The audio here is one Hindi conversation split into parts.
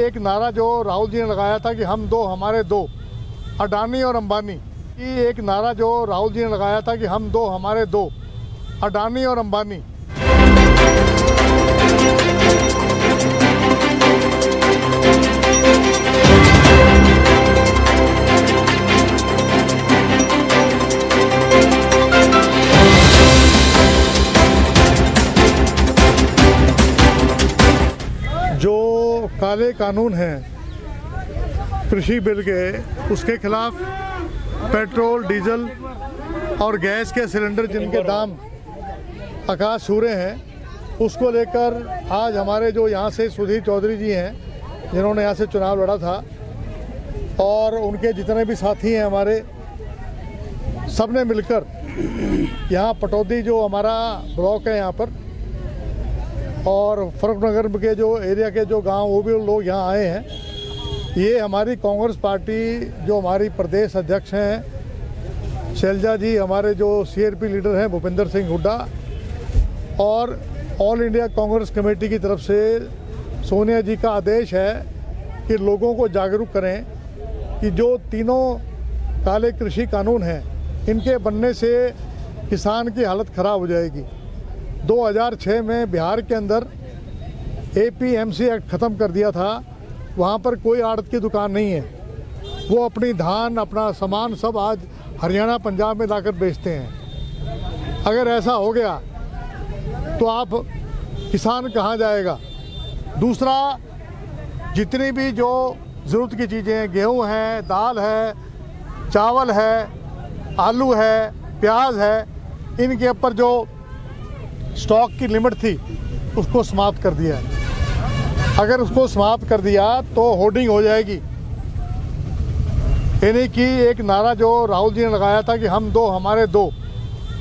एक नारा जो राहुल जी ने लगाया था कि हम दो हमारे दो, अडानी और अंबानी। ये एक नारा जो राहुल जी ने लगाया था कि हम दो हमारे दो, अडानी और अंबानी। जो काले कानून हैं कृषि बिल के, उसके खिलाफ पेट्रोल, डीजल और गैस के सिलेंडर जिनके दाम आकाश छू रहे हैं, उसको लेकर आज हमारे जो यहाँ से सुधीर चौधरी जी हैं, जिन्होंने यहाँ से चुनाव लड़ा था, और उनके जितने भी साथी हैं हमारे, सब ने मिलकर यहाँ पटौदी जो हमारा ब्लॉक है यहाँ पर, और फरुखनगर के जो एरिया के जो गांव, वो भी लोग यहाँ आए हैं। ये हमारी कांग्रेस पार्टी जो हमारी प्रदेश अध्यक्ष हैं शैलजा जी, हमारे जो सीआरपी लीडर हैं भूपेंद्र सिंह हुड्डा, और ऑल इंडिया कांग्रेस कमेटी की तरफ से सोनिया जी का आदेश है कि लोगों को जागरूक करें कि जो तीनों काले कृषि कानून हैं, इनके बनने से किसान की हालत ख़राब हो जाएगी। 2006 में बिहार के अंदर APMC एक्ट ख़त्म कर दिया था। वहाँ पर कोई आड़त की दुकान नहीं है, वो अपनी धान, अपना सामान सब आज हरियाणा, पंजाब में लाकर बेचते हैं। अगर ऐसा हो गया तो आप किसान कहाँ जाएगा? दूसरा, जितनी भी जो ज़रूरत की चीज़ें, गेहूँ है, दाल है, चावल है, आलू है, प्याज है, इनके ऊपर जो स्टॉक की लिमिट थी उसको समाप्त कर दिया है। अगर उसको समाप्त कर दिया तो होर्डिंग हो जाएगी। यानी कि एक नारा जो राहुल जी ने लगाया था कि हम दो हमारे दो,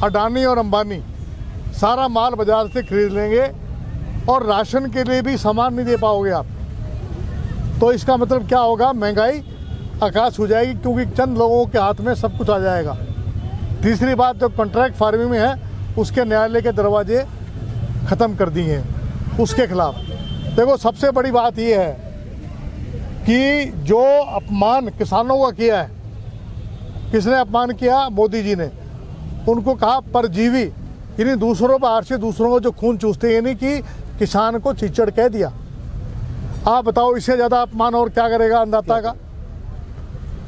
अडानी और अंबानी सारा माल बाजार से खरीद लेंगे और राशन के लिए भी सामान नहीं दे पाओगे आप। तो इसका मतलब क्या होगा? महंगाई आकाश हो जाएगी, क्योंकि चंद लोगों के हाथ में सब कुछ आ जाएगा। तीसरी बात, जो कॉन्ट्रैक्ट फार्मिंग में है, उसके न्यायालय के दरवाजे ख़त्म कर दिए हैं उसके खिलाफ। देखो, सबसे बड़ी बात यह है कि जो अपमान किसानों का किया है, किसने अपमान किया? मोदी जी ने। उनको कहा परजीवी, यानी दूसरों पर आर से दूसरों को जो खून चूसते, यानी कि किसान को चिचड़ कह दिया। आप बताओ, इससे ज़्यादा अपमान और क्या करेगा अन्नदाता का?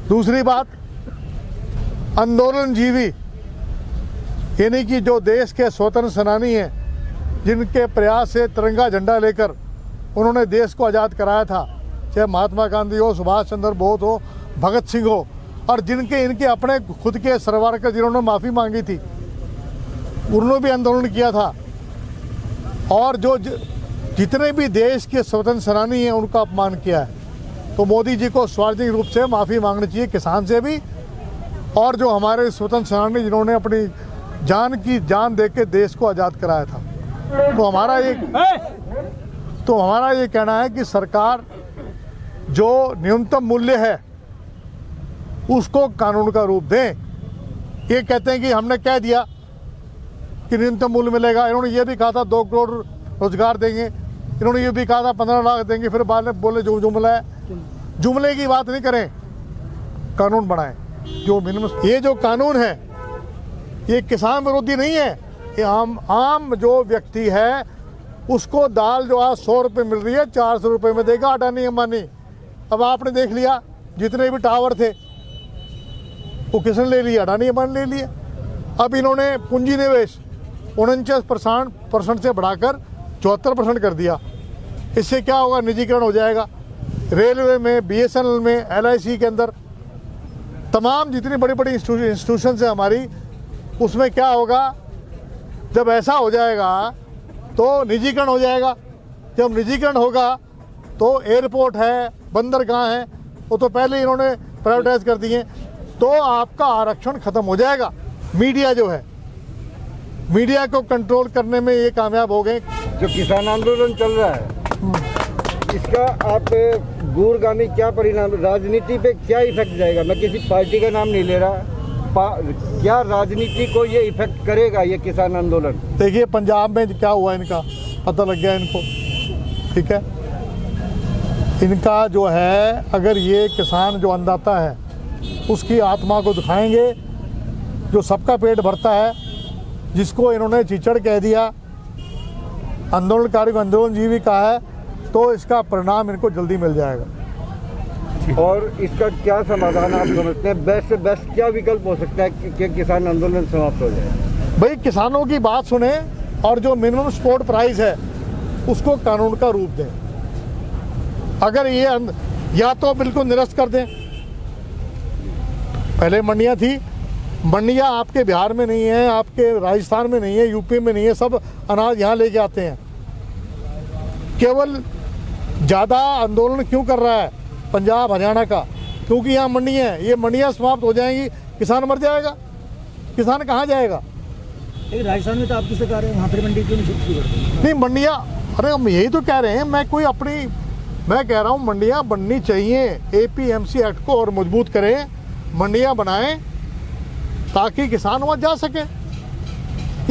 दूसरी बात, आंदोलनजीवी, यानी कि जो देश के स्वतंत्र सेनानी हैं, जिनके प्रयास से तिरंगा झंडा लेकर उन्होंने देश को आज़ाद कराया था, चाहे महात्मा गांधी हो, सुभाष चंद्र बोस हो, भगत सिंह हो, और जिनके इनके अपने खुद के सरवारकर जिन्होंने माफ़ी मांगी थी, उन्होंने भी आंदोलन किया था। और जो जितने भी देश के स्वतंत्र सेनानी हैं, उनका अपमान किया है। तो मोदी जी को स्वाभाविक रूप से माफ़ी मांगनी चाहिए, किसान से भी, और जो हमारे स्वतंत्र सेनानी जिन्होंने अपनी जान दे के देश को आज़ाद कराया था। तो हमारा ये कहना है कि सरकार जो न्यूनतम मूल्य है उसको कानून का रूप दें। ये कहते हैं कि हमने कह दिया कि न्यूनतम मूल्य मिलेगा, इन्होंने ये भी कहा था 2 करोड़ रोजगार देंगे, इन्होंने ये भी कहा था 15 लाख देंगे, फिर बाद में बोले जो जुमला है। जुमले की बात नहीं करें, कानून बनाएं जो मिनिमम। ये जो कानून है ये किसान विरोधी नहीं है, ये आम जो व्यक्ति है उसको दाल जो आज 100 रुपये मिल रही है 400 रुपये में देगा अडानी अंबानी। अब आपने देख लिया, जितने भी टावर थे वो किसने ले लिया? अडानी अंबानी ले लिया। अब इन्होंने पूंजी निवेश 49% से बढ़ाकर 74% कर दिया। इससे क्या होगा? निजीकरण हो जाएगा। रेलवे में, BSNL में, LIC के अंदर, तमाम जितनी बड़ी बड़ी इंस्टीट्यूशन है हमारी, उसमें क्या होगा? जब ऐसा हो जाएगा तो निजीकरण हो जाएगा। जब निजीकरण होगा तो एयरपोर्ट है, बंदरगाह है, वो तो पहले इन्होंने प्राइवेटाइज कर दिए, तो आपका आरक्षण खत्म हो जाएगा। मीडिया जो है, मीडिया को कंट्रोल करने में ये कामयाब हो गए। जो किसान आंदोलन चल रहा है, इसका आप दूरगामी क्या परिणाम, राजनीति पे क्या इफेक्ट जाएगा? मैं किसी पार्टी का नाम नहीं ले रहा, क्या राजनीति को ये इफेक्ट करेगा ये किसान आंदोलन? देखिए, पंजाब में क्या हुआ, इनका पता लग गया इनको, ठीक है। इनका जो है, अगर ये किसान जो अन्नदाता है उसकी आत्मा को दिखाएंगे, जो सबका पेट भरता है, जिसको इन्होंने चीचड़ कह दिया, आंदोलनकारी को आंदोलनजीवी कहा है, तो इसका परिणाम इनको जल्दी मिल जाएगा। और इसका क्या समाधान आप समझते हैं? बेस्ट से बेस्ट क्या विकल्प हो सकता है कि किसान आंदोलन समाप्त हो जाए? भाई किसानों की बात सुने और जो मिनिमम सपोर्ट प्राइस है उसको कानून का रूप दें। अगर ये या तो बिल्कुल निरस्त कर दें, पहले मंडियां थी, मंडियां आपके बिहार में नहीं है, आपके राजस्थान में नहीं है, यूपी में नहीं है, सब अनाज यहाँ लेके आते हैं। केवल ज़्यादा आंदोलन क्यों कर रहा है पंजाब हरियाणा का? क्योंकि यहाँ मंडियाँ हैं, ये मंडियाँ समाप्त हो जाएंगी, किसान मर जाएगा। किसान कहाँ जाएगा? राजस्थान में तो आपकी सरकार है, वहाँ पर मंडी क्यों नहीं शुरू करती? नहीं मंडियाँ, अरे हम यही तो कह रहे हैं। मैं कह रहा हूँ मंडियाँ बननी चाहिए। APMC एक्ट को और मजबूत करें, मंडियाँ बनाएं ताकि किसान वहाँ जा सके।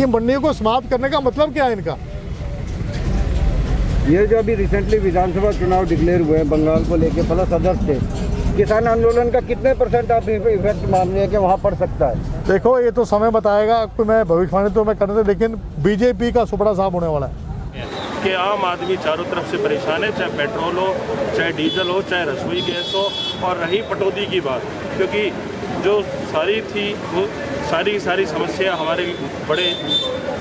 ये मंडियों को समाप्त करने का मतलब क्या है इनका? ये जो अभी रिसेंटली विधानसभा चुनाव डिक्लेयर हुए हैं बंगाल को लेके प्लस अदर स्टेट, किसान आंदोलन का कितने % आप इफेक्ट मान रहे हैं कि वहाँ पड़ सकता है? देखो ये तो समय बताएगा, कोई मैं भविष्यवाणी तो मैं करने, लेकिन BJP का सुपड़ा साफ होने वाला है कि आम आदमी चारों तरफ से परेशान है, चाहे पेट्रोल हो, चाहे डीजल हो, चाहे रसोई गैस हो। और रही कटौती की बात, क्योंकि जो सारी थी वो सारी समस्या हमारे बड़े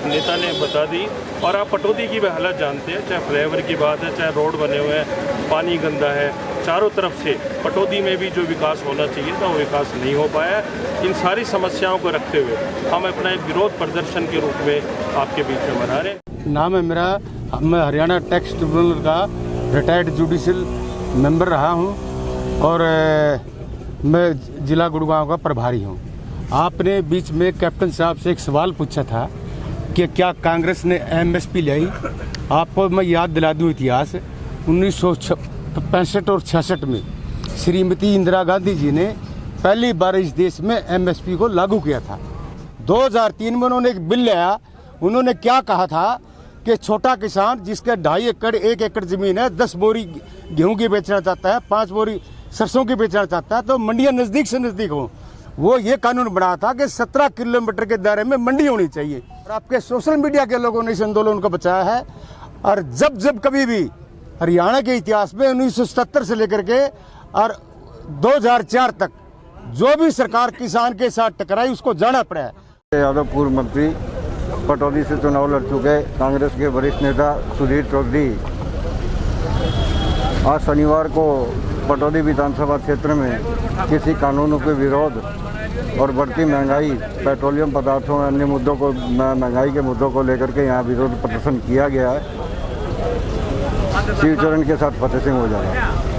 नेता ने बता दी। और आप कटौती की भी हालत जानते हैं, चाहे फ्लाईओवर की बात है, चाहे रोड बने हुए हैं, पानी गंदा है, चारों तरफ से कटौती में भी जो विकास होना चाहिए था वो विकास नहीं हो पाया। इन सारी समस्याओं को रखते हुए हम अपना एक विरोध प्रदर्शन के रूप में आपके बीच में मना रहे हैं। नाम है मेरा, मैं हरियाणा टैक्स ट्रिब्यूनल का रिटायर्ड जुडिशियल मेंबर रहा हूं और मैं ज़िला गुड़गांव का प्रभारी हूं। आपने बीच में कैप्टन साहब से एक सवाल पूछा था कि क्या कांग्रेस ने MSP लाई। आपको मैं याद दिला दूं इतिहास, 1965 और 66 में श्रीमती इंदिरा गांधी जी ने पहली बार इस देश में MSP को लागू किया था। 2003 में उन्होंने एक बिल लाया। उन्होंने क्या कहा था कि छोटा किसान जिसके 2.5 एकड़ 1 एकड़ ज़मीन है, 10 बोरी गेहूं की बेचना चाहता है, 5 बोरी सरसों की बेचना चाहता है, तो मंडियां नज़दीक से नज़दीक हों। वो ये कानून बना था कि 17 किलोमीटर के दायरे में मंडी होनी चाहिए। और आपके सोशल मीडिया के लोगों ने इस आंदोलन को बचाया है। और जब कभी भी हरियाणा के इतिहास में 1977 से लेकर के और 2004 तक जो भी सरकार किसान के साथ टकराई उसको जाना पड़ा है। यादव पूर्व मंत्री पटौदी से चुनाव लड़ चुके कांग्रेस के वरिष्ठ नेता सुधीर चौधरी आज शनिवार को पटौदी विधानसभा क्षेत्र में किसी कानूनों के विरोध और बढ़ती महंगाई, पेट्रोलियम पदार्थों और अन्य मुद्दों को, महंगाई के मुद्दों को लेकर के यहाँ विरोध प्रदर्शन किया गया है। शिवचरण के साथ फतेह सिंह हो जाएगा।